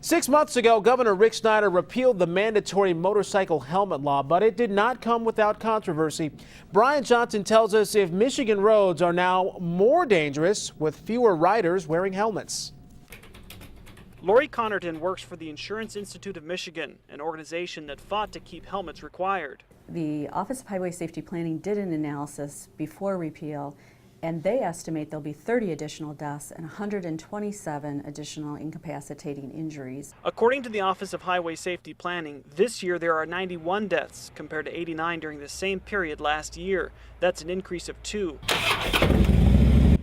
6 months ago, Governor Rick Snyder repealed the mandatory motorcycle helmet law, but it did not come without controversy. Brian Johnson tells us if Michigan roads are now more dangerous with fewer riders wearing helmets. Lori Connerton works for the Insurance Institute of Michigan, an organization that fought to keep helmets required. The Office of Highway Safety Planning did an analysis before repeal, and they estimate there'll be 30 additional deaths and 127 additional incapacitating injuries. According to the Office of Highway Safety Planning, this year there are 91 deaths compared to 89 during the same period last year. That's an increase of 2.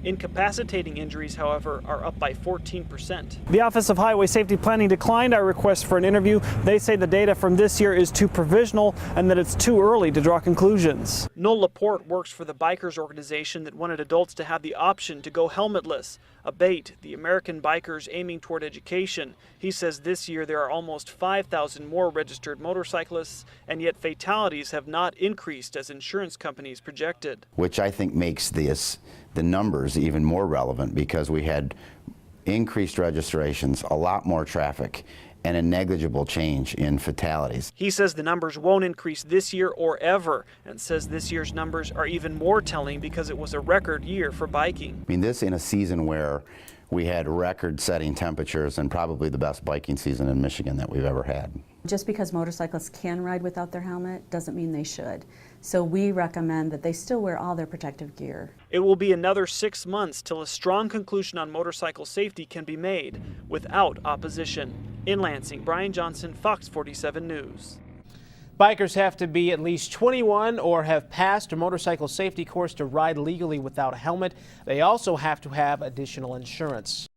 Incapacitating injuries, however, are up by 14%. The Office of Highway Safety Planning declined our request for an interview. They say the data from this year is too provisional and that it's too early to draw conclusions. Noel Laporte works for the bikers organization that wanted adults to have the option to go helmetless. ABATE, the American Bikers Aiming Toward Education. He says this year there are almost 5,000 more registered motorcyclists, and yet fatalities have not increased as insurance companies projected. Which I think makes the numbers even more relevant because we had increased registrations, a lot more traffic, and a negligible change in fatalities. He says the numbers won't increase this year or ever, and says this year's numbers are even more telling because it was a record year for biking. I mean, this in a season where we had record-setting temperatures and probably the best biking season in Michigan that we've ever had. Just because motorcyclists can ride without their helmet doesn't mean they should. So we recommend that they still wear all their protective gear. It will be another 6 months till a strong conclusion on motorcycle safety can be made without opposition. In Lansing, Brian Johnson, Fox 47 News. Bikers have to be at least 21 or have passed a motorcycle safety course to ride legally without a helmet. They also have to have additional insurance.